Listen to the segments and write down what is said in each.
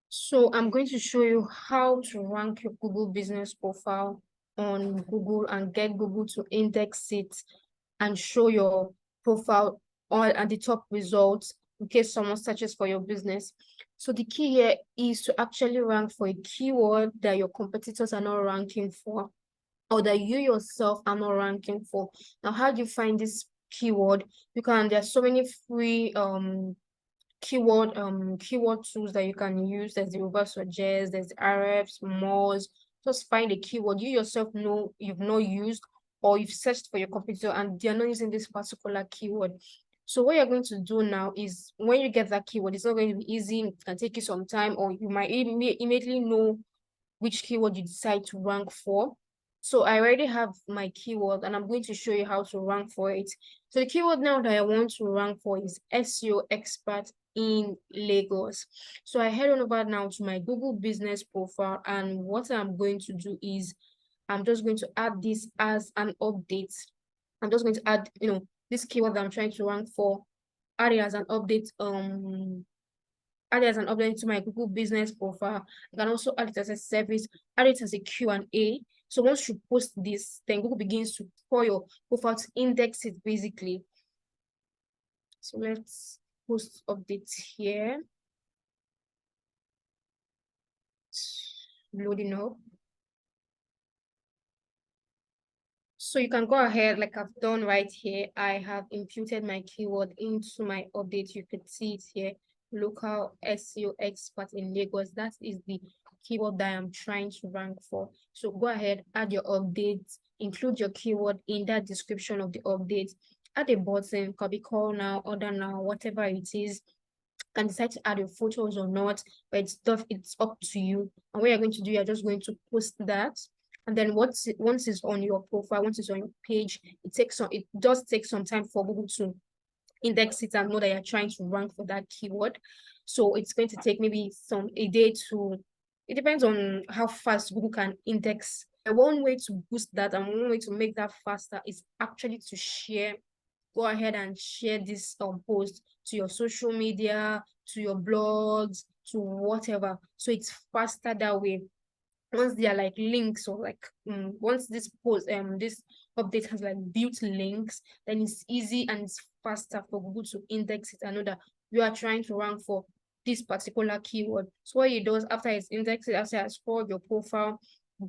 So I'm going to show you how to rank your Google business profile on Google and get Google to index it and show your profile on at the top results in case someone searches for your business. So the key here is to actually rank for a keyword that your competitors are not ranking for, or that you yourself are not ranking for. Now, how do you find this keyword? There's so many free keyword tools that you can use. There's the reverse suggest, there's Ahrefs, Moz. Just find a keyword you yourself know you've not used, or you've searched for your competitor and they're not using this particular keyword. So what you're going to do now is, when you get that keyword, it's not going to be easy. It can take you some time, or you might immediately know which keyword you decide to rank for. So I already have my keyword and I'm going to show you how to rank for it. So the keyword now that I want to rank for is SEO expert in Lagos. So I head on over now to my Google business profile, and what I'm going to do is I'm just going to add this as an update. I'm just going to add, this keyword that I'm trying to rank for, add it as an update, to my Google business profile. I can also add it as a service, add it as a Q&A. So once you post this, then Google begins to crawl your profile to index it basically. So let's post updates here. Loading up. So you can go ahead, like I've done right here. I have imputed my keyword into my update. You could see it here, local SEO expert in Lagos. That is the keyword that I'm trying to rank for. So go ahead, add your updates, include your keyword in that description of the update. Add a button, could be call now, order now, whatever it is. Can decide to add your photos or not, but it's up to you. And what you're going to do, you're just going to post that. And then once it's on your profile, once it's on your page, it does take some time for Google to index it and know that you're trying to rank for that keyword. So it's going to take maybe a day to, it depends on how fast Google can index. And one way to boost that and one way to make that faster is actually to go ahead and share this post to your social media, to your blogs, to whatever. So it's faster that way. Once they are like links, or like once this update has like built links, then it's easy and it's faster for Google to index it and know that you are trying to rank for this particular keyword. So what it does, after it's indexed, after it's scored your profile,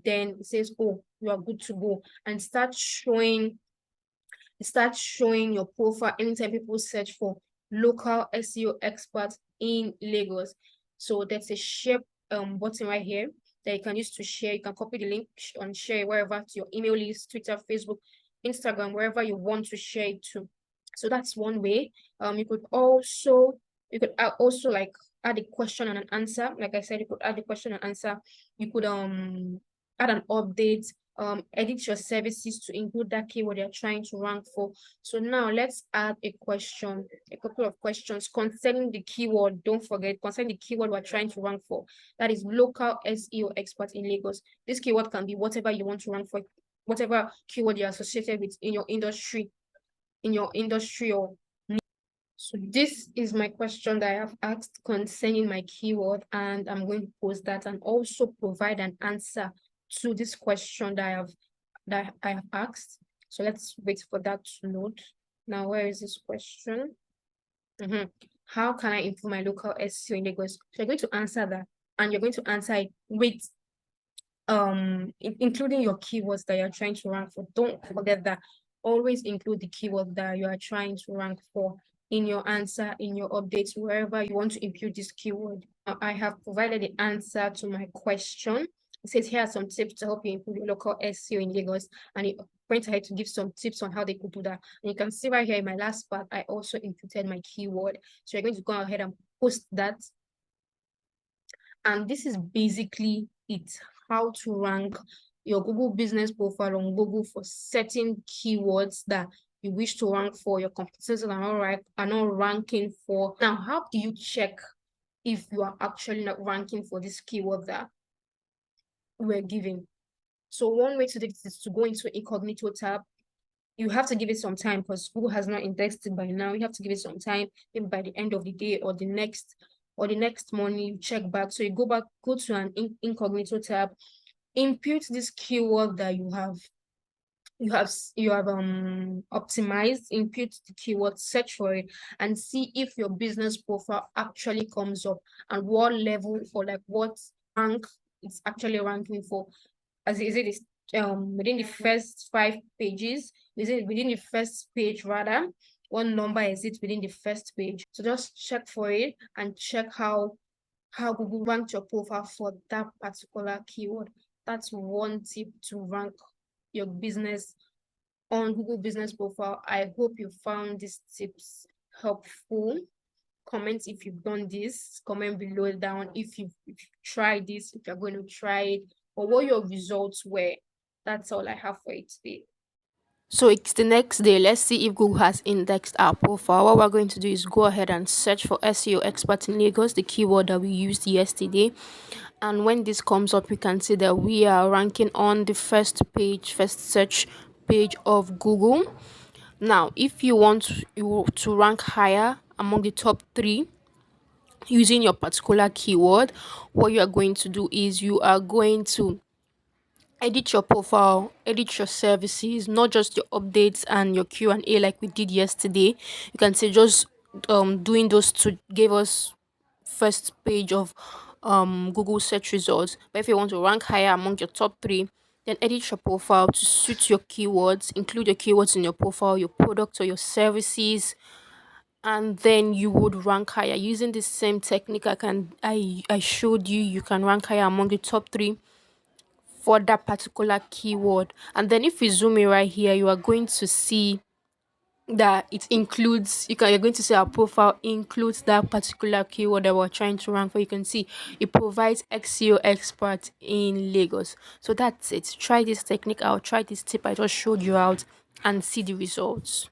then it says, oh, you are good to go, and start showing your profile anytime people search for local SEO experts in Lagos. So there's a share button right here that you can use to share. You can copy the link and share it wherever, to your email list, Twitter, Facebook, Instagram, wherever you want to share it to. So that's one way. You could also like add a question and an answer. Like I said, you could add a question and answer. You could add an update, edit your services to include that keyword you're trying to rank for. So now let's add a couple of questions concerning the keyword. Don't forget, concerning the keyword we're trying to rank for. That is local SEO expert in Lagos. This keyword can be whatever you want to rank for, whatever keyword you're associated with in your industry, or so this is my question that I have asked concerning my keyword, and I'm going to post that and also provide an answer to this question that I have asked. So let's wait for that to load. Now, where is this question? How can I improve my local SEO in Lagos? So you're going to answer that, and you're going to answer it with including your keywords that you're trying to rank for. Don't forget that. Always include the keyword that you are trying to rank for in your answer, in your updates, wherever you want to impute this keyword. I have provided the answer to my question. It says here are some tips to help you improve your local SEO in Lagos, and it went ahead to give some tips on how they could do that. And you can see right here in my last part, I also imputed my keyword. So you're going to go ahead and post that. And this is basically it, how to rank your Google business profile on Google for certain keywords that you wish to rank for, your competitors are not ranking for. Now, how do you check if you are actually not ranking for this keyword that we're giving? So one way to do this is to go into incognito tab. You have to give it some time because Google has not indexed it by now. You have to give it some time, maybe by the end of the day or the next or the next morning you check back. So you go back, go to an incognito tab, input this keyword that you have optimized, input the keyword, search for it, and see if your business profile actually comes up and what level or like what rank it's actually ranking for. As is it is within the first 5 pages, is it within the first page rather, what number is it within the first page? So just check for it and check how Google ranked your profile for that particular keyword. That's one tip to rank your business on Google Business Profile. I hope you found these tips helpful. Comment if you've done this. Comment below down if you tried this, if you're going to try it, or what your results were. That's all I have for you today. So it's the next day. Let's see if Google has indexed our profile. What we're going to do is go ahead and search for SEO expert in Lagos, the keyword that we used yesterday. And when this comes up, we can see that we are ranking on the first page, first search page of Google. Now, if you want you to rank higher among the top three using your particular keyword, what you are going to do is you are going to edit your profile, edit your services, not just your updates and your Q&A like we did yesterday. You can say just doing those to give us first page of Google search results. But if you want to rank higher among your top three, then edit your profile to suit your keywords, include your keywords in your profile, your products or your services, and then you would rank higher using the same technique I showed you. You can rank higher among the top three for that particular keyword. And then if we zoom in right here, you are going to see that it includes you're going to see our profile includes that particular keyword that we're trying to rank for. You can see it provides XEO expert in Lagos. So that's it. Try this technique out, try this tip I just showed you out and see the results.